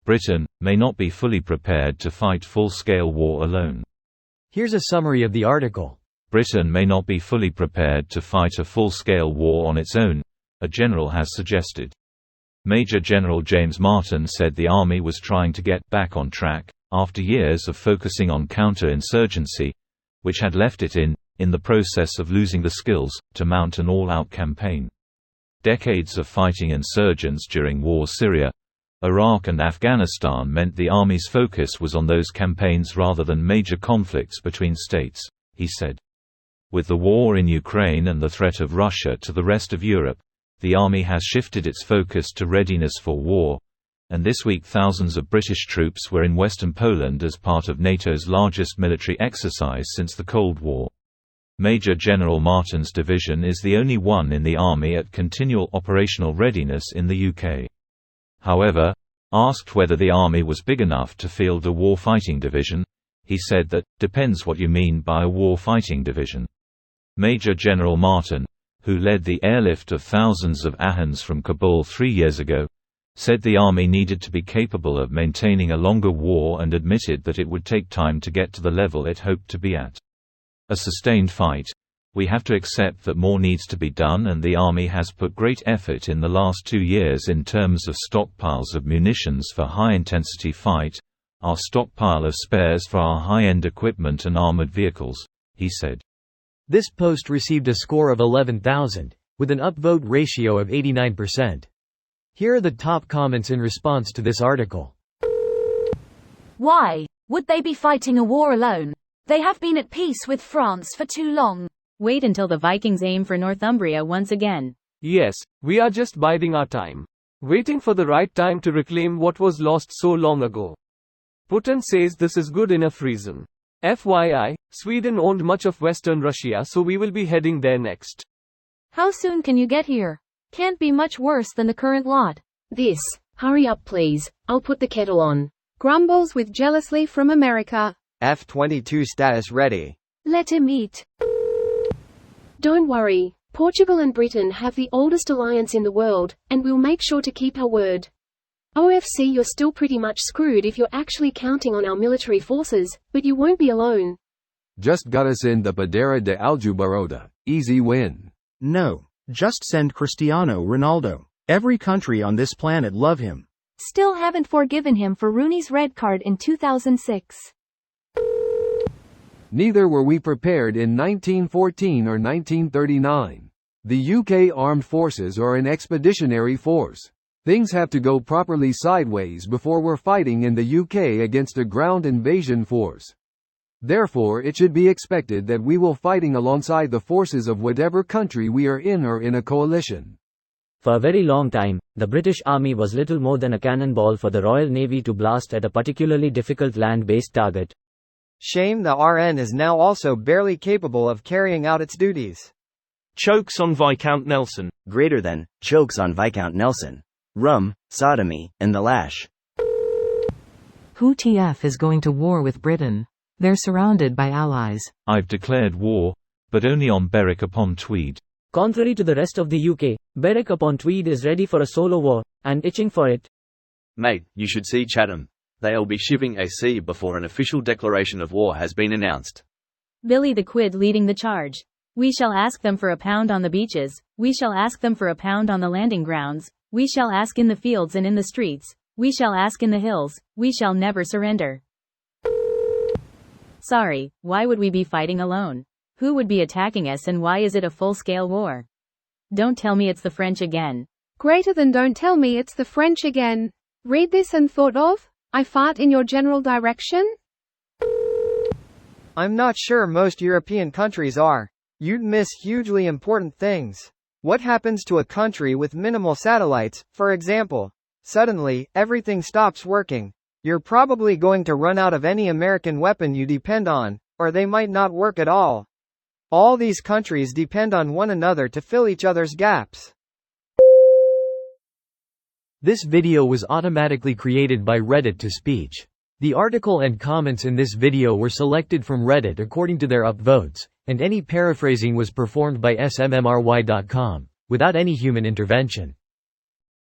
Britain may not be fully prepared to fight full-scale war alone. Here's a summary of the article. Britain may not be fully prepared to fight a full-scale war on its own, a general has suggested. Major General James Martin said the army was trying to get back on track, after years of focusing on counter-insurgency, which had left it in the process of losing the skills to mount an all-out campaign. Decades of fighting insurgents during War Syria, Iraq and Afghanistan meant the army's focus was on those campaigns rather than major conflicts between states, he said. With the war in Ukraine and the threat of Russia to the rest of Europe, the army has shifted its focus to readiness for war, and this week thousands of British troops were in western Poland as part of NATO's largest military exercise since the Cold War. Major General Martin's division is the only one in the army at continual operational readiness in the UK. However, asked whether the army was big enough to field a war-fighting division, he said that, "Depends what you mean by a war-fighting division." Major General Martin, who led the airlift of thousands of Afghans from Kabul 3 years ago, said the army needed to be capable of maintaining a longer war and admitted that it would take time to get to the level it hoped to be at. A sustained fight. We have to accept that more needs to be done, and the army has put great effort in the last 2 years in terms of stockpiles of munitions for high-intensity fight, our stockpile of spares for our high-end equipment and armored vehicles, he said. This post received a score of 11,000, with an upvote ratio of 89%. Here are the top comments in response to this article. Why would they be fighting a war alone? They have been at peace with France for too long. Wait until the Vikings aim for Northumbria once again. Yes, we are just biding our time. Waiting for the right time to reclaim what was lost so long ago. Putin says this is good enough reason. FYI, Sweden owned much of Western Russia, so we will be heading there next. How soon can you get here? Can't be much worse than the current lot. This, hurry up please, I'll put the kettle on. Grumbles with jealously from America. F-22 status ready. Let him eat. Don't worry, Portugal and Britain have the oldest alliance in the world, and we'll make sure to keep our word. OFC, you're still pretty much screwed if you're actually counting on our military forces, but you won't be alone. Just gotta send the Padera de Aljubarrota. Easy win. No, just send Cristiano Ronaldo. Every country on this planet love him. Still haven't forgiven him for Rooney's red card in 2006. Neither were we prepared in 1914 or 1939. The UK Armed Forces are an expeditionary force. Things have to go properly sideways before we're fighting in the UK against a ground invasion force. Therefore it should be expected that we will fighting alongside the forces of whatever country we are in or in a coalition. For a very long time, the British Army was little more than a cannonball for the Royal Navy to blast at a particularly difficult land-based target. Shame the RN is now also barely capable of carrying out its duties. Chokes on Viscount Nelson. Greater than, chokes on Viscount Nelson. Rum, sodomy, and the lash. Who TF is going to war with Britain? They're surrounded by allies. I've declared war, but only on Berwick-upon-Tweed. Contrary to the rest of the UK, Berwick-upon-Tweed is ready for a solo war, and itching for it. Mate, you should see Chatham. They'll be shipping a sea before an official declaration of war has been announced. Billy the Quid leading the charge. We shall ask them for a pound on the beaches, we shall ask them for a pound on the landing grounds, we shall ask in the fields and in the streets, we shall ask in the hills, we shall never surrender. Sorry, why would we be fighting alone? Who would be attacking us, and why is it a full-scale war? Don't tell me it's the French again. Greater than don't tell me it's the French again. Read this and thought of? I fart in your general direction? I'm not sure most European countries are. You'd miss hugely important things. What happens to a country with minimal satellites, for example? Suddenly, everything stops working. You're probably going to run out of any American weapon you depend on, or they might not work at all. All these countries depend on one another to fill each other's gaps. This video was automatically created by Reddit to Speech. The article and comments in this video were selected from Reddit according to their upvotes, and any paraphrasing was performed by smmry.com, without any human intervention.